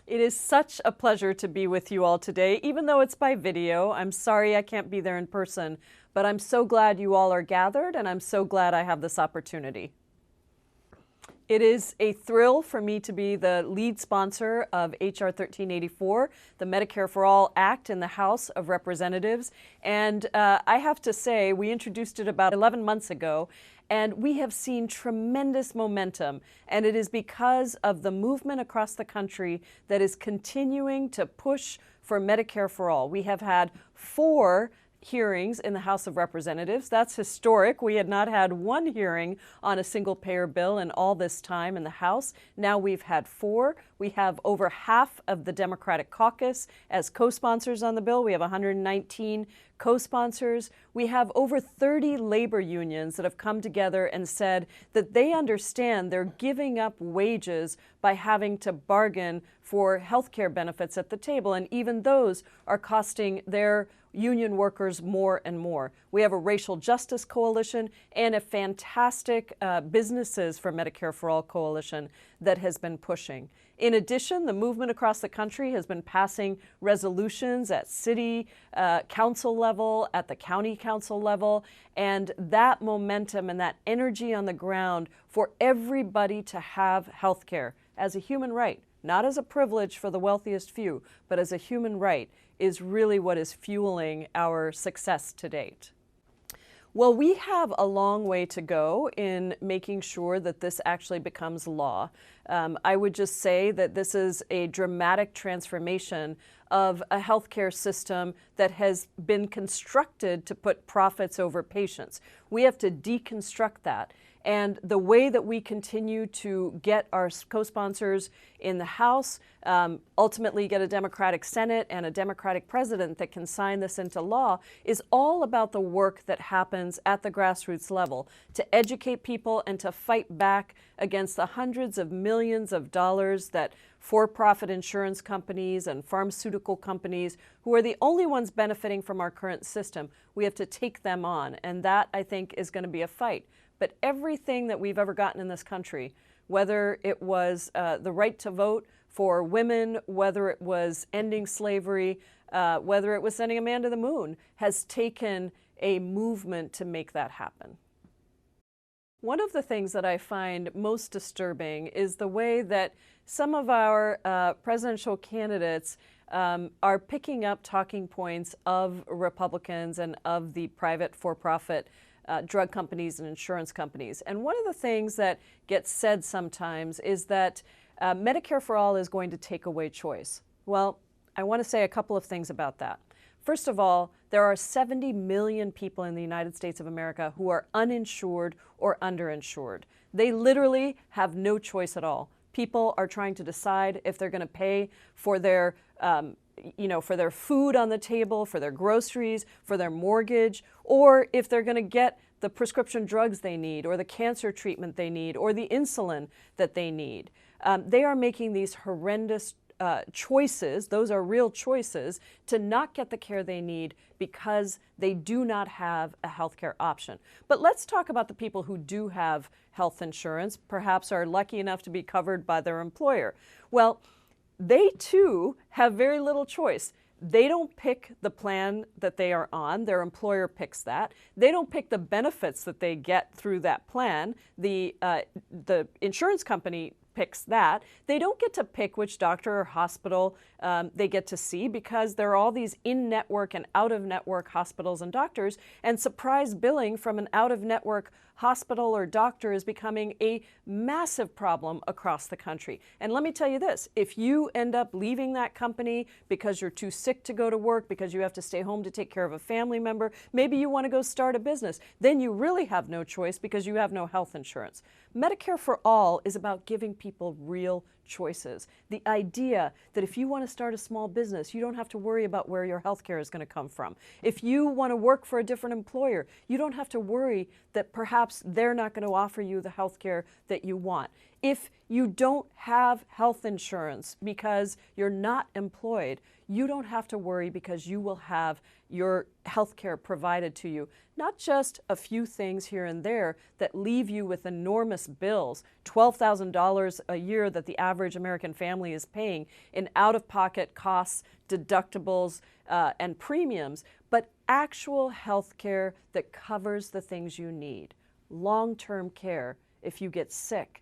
It is such a pleasure to be with you all today, even though it's by video. I'm sorry I can't be there in person, but I'm so glad you all are gathered, and I'm so glad I have this opportunity. It is a thrill for me to be the lead sponsor of H.R. 1384, the Medicare for All Act in the House of Representatives. And I have to say, we introduced it about 11 months ago, and we have seen tremendous momentum. And it is because of the movement across the country that is continuing to push for Medicare for All. We have had 4 hearings in the House of Representatives. That's historic. We had not had 1 hearing on a single-payer bill in all this time in the House. Now we've had 4. We have over half of the Democratic caucus as co-sponsors on the bill. We have 119 co-sponsors. We have over 30 labor unions that have come together and said that they understand they're giving up wages by having to bargain for health care benefits at the table, and even those are costing their union workers more and more. We have a racial justice coalition and a fantastic Businesses for Medicare for All coalition that has been pushing. In addition, the movement across the country has been passing resolutions at city council level, at the county council level, and that momentum and that energy on the ground for everybody to have health care as a human right, not as a privilege for the wealthiest few, but as a human right, is really what is fueling our success to date. Well, we have a long way to go in making sure that this actually becomes law. I would just say that this is a dramatic transformation of a healthcare system that has been constructed to put profits over patients. We have to deconstruct that. And the way that we continue to get our co-sponsors in the House, ultimately get a Democratic Senate and a Democratic president that can sign this into law, is all about the work that happens at the grassroots level to educate people and to fight back against the hundreds of millions of dollars that for-profit insurance companies and pharmaceutical companies, who are the only ones benefiting from our current system, we have to take them on. And that, I think, is going to be a fight. But everything that we've ever gotten in this country, whether it was the right to vote for women, whether it was ending slavery, whether it was sending a man to the moon, has taken a movement to make that happen. One of the things that I find most disturbing is the way that some of our presidential candidates are picking up talking points of Republicans and of the private for-profit drug companies and insurance companies. And one of the things that gets said sometimes is that Medicare for All is going to take away choice. Well, I want to say a couple of things about that. First of all, there are 70 million people in the United States of America who are uninsured or underinsured. They literally have no choice at all. People are trying to decide if they're going to pay for their for their food on the table, for their groceries, for their mortgage, or if they're going to get the prescription drugs they need, or the cancer treatment they need, or the insulin that they need. They are making these horrendous choices, those are real choices, to not get the care they need because they do not have a healthcare option. But let's talk about the people who do have health insurance, perhaps are lucky enough to be covered by their employer. Well, they too have very little choice. They don't pick the plan that they are on. Their employer picks that. They don't pick the benefits that they get through that plan. The insurance company picks that. They don't get to pick which doctor or hospital they get to see, because there are all these in-network and out-of-network hospitals and doctors, and surprise billing from an out-of-network hospital or doctor is becoming a massive problem across the country. And let me tell you this, if you end up leaving that company because you're too sick to go to work, because you have to stay home to take care of a family member, maybe you want to go start a business, then you really have no choice because you have no health insurance. Medicare for All is about giving people real choices. The idea that if you want to start a small business, you don't have to worry about where your health care is going to come from. If you want to work for a different employer, you don't have to worry that perhaps they're not going to offer you the health care that you want. If you don't have health insurance because you're not employed, you don't have to worry because you will have your health care provided to you. Not just a few things here and there that leave you with enormous bills, $12,000 a year that the average average American family is paying in out-of-pocket costs, deductibles, and premiums, but actual health care that covers the things you need. Long-term care if you get sick,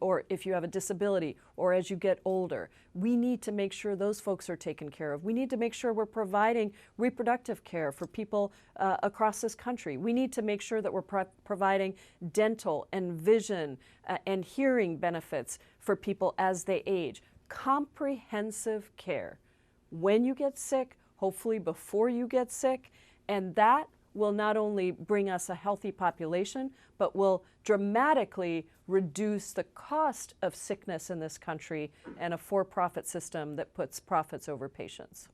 or if you have a disability, or as you get older. We need to make sure those folks are taken care of. We need to make sure we're providing reproductive care for people across this country. We need to make sure that we're providing dental and vision and hearing benefits for people as they age. Comprehensive care. When you get sick, hopefully before you get sick, and that will not only bring us a healthy population, but will dramatically reduce the cost of sickness in this country and a for-profit system that puts profits over patients.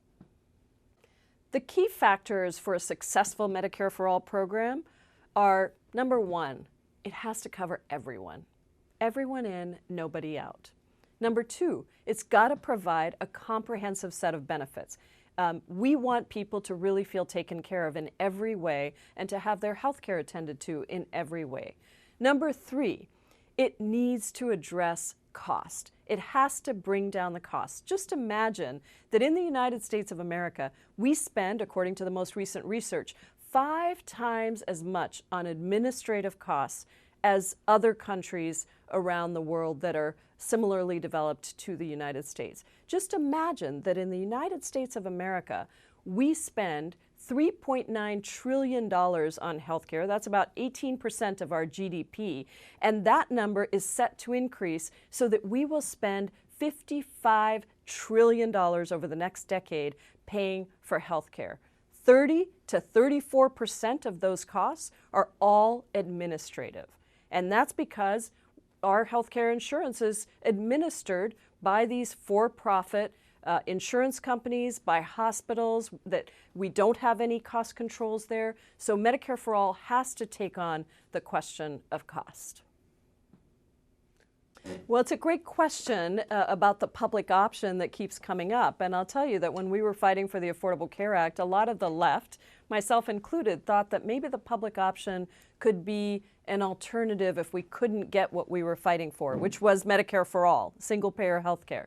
The key factors for a successful Medicare for All program are, number one, it has to cover everyone. Everyone in, nobody out. Number two, it's got to provide a comprehensive set of benefits. We want people to really feel taken care of in every way and to have their health care attended to in every way. Number three, it needs to address cost. It has to bring down the cost. Just imagine that in the United States of America, we spend, according to the most recent research, 5 times as much on administrative costs as other countries around the world that are similarly developed to the United States. Just imagine that in the United States of America, we spend $3.9 trillion on healthcare. That's about 18% of our GDP. And that number is set to increase so that we will spend $55 trillion over the next decade paying for healthcare. 30 to 34% of those costs are all administrative. And that's because our healthcare insurance is administered by these for-profit insurance companies, by hospitals, that we don't have any cost controls there. So Medicare for All has to take on the question of cost. Well, it's a great question about the public option that keeps coming up. And I'll tell you that when we were fighting for the Affordable Care Act, a lot of the left, myself included, thought that maybe the public option could be an alternative if we couldn't get what we were fighting for, which was Medicare for All, single-payer health care.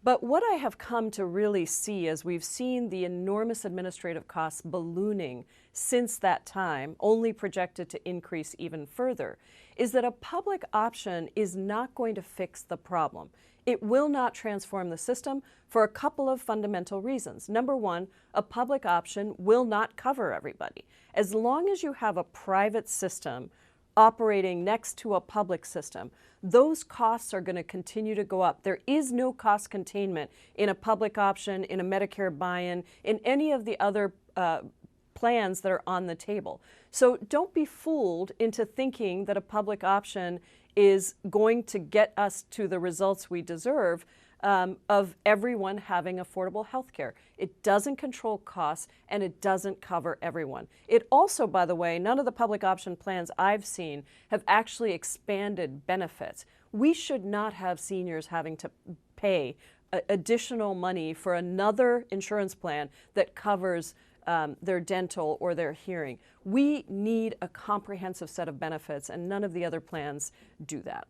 But what I have come to really see as we've seen the enormous administrative costs ballooning since that time, only projected to increase even further, is that a public option is not going to fix the problem. It will not transform the system for a couple of fundamental reasons. Number one, a public option will not cover everybody. As long as you have a private system operating next to a public system, those costs are going to continue to go up. There is no cost containment in a public option, in a Medicare buy-in, in any of the other plans that are on the table. So don't be fooled into thinking that a public option is going to get us to the results we deserve of everyone having affordable health care. It doesn't control costs and it doesn't cover everyone. It also, by the way, none of the public option plans I've seen have actually expanded benefits. We should not have seniors having to pay additional money for another insurance plan that covers their dental or their hearing. We need a comprehensive set of benefits, and none of the other plans do that.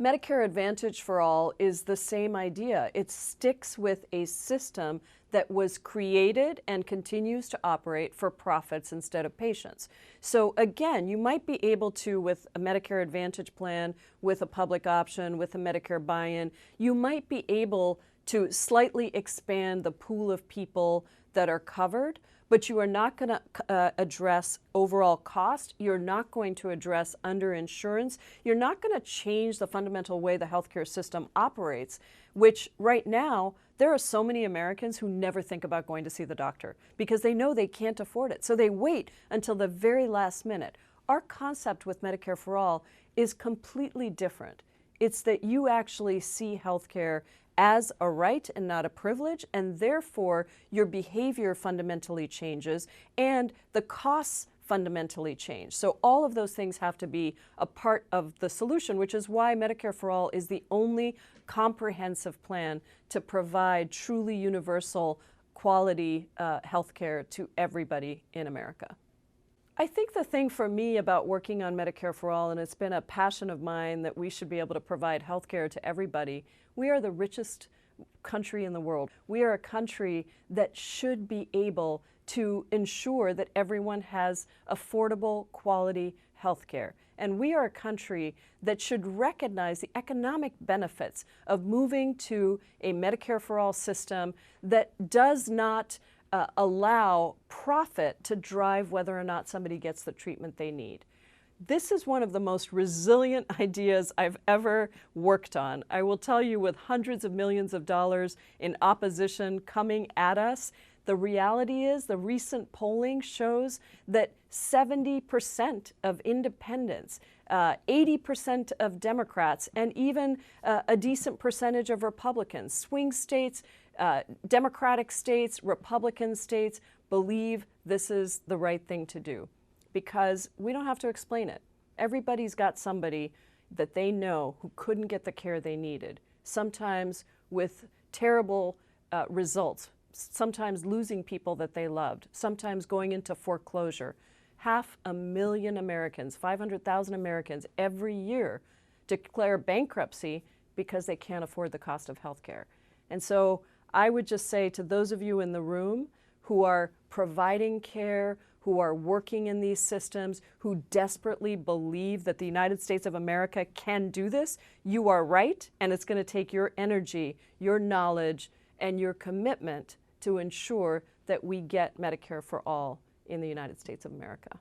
Medicare Advantage for All is the same idea. It sticks with a system that was created and continues to operate for profits instead of patients. So again, you might be able to, with a Medicare Advantage plan, with a public option, with a Medicare buy-in, you might be able to slightly expand the pool of people that are covered, but you are not going to address overall cost. You're not going to address underinsurance. You're not going to change the fundamental way the healthcare system operates, which right now, there are so many Americans who never think about going to see the doctor because they know they can't afford it. So they wait until the very last minute. Our concept with Medicare for All is completely different. It's that you actually see healthcare as a right and not a privilege, and therefore your behavior fundamentally changes and the costs fundamentally change. So all of those things have to be a part of the solution, which is why Medicare for All is the only comprehensive plan to provide truly universal quality health care to everybody in America. I think the thing for me about working on Medicare for All, and it's been a passion of mine that we should be able to provide health care to everybody, we are the richest country in the world. We are a country that should be able to ensure that everyone has affordable, quality health care. And we are a country that should recognize the economic benefits of moving to a Medicare for All system that does not allow profit to drive whether or not somebody gets the treatment they need. This is one of the most resilient ideas I've ever worked on. I will tell you, with hundreds of millions of dollars in opposition coming at us, the reality is the recent polling shows that 70% of independents, 80% of Democrats, and even a decent percentage of Republicans, swing states, Democratic states, Republican states, believe this is the right thing to do, because we don't have to explain it. Everybody's got somebody that they know who couldn't get the care they needed, sometimes with terrible results, sometimes losing people that they loved, sometimes going into foreclosure. 500,000 Americans, 500,000 Americans every year declare bankruptcy because they can't afford the cost of health care. And so I would just say to those of you in the room who are providing care, who are working in these systems, who desperately believe that the United States of America can do this, you are right, and it's going to take your energy, your knowledge, and your commitment to ensure that we get Medicare for all in the United States of America.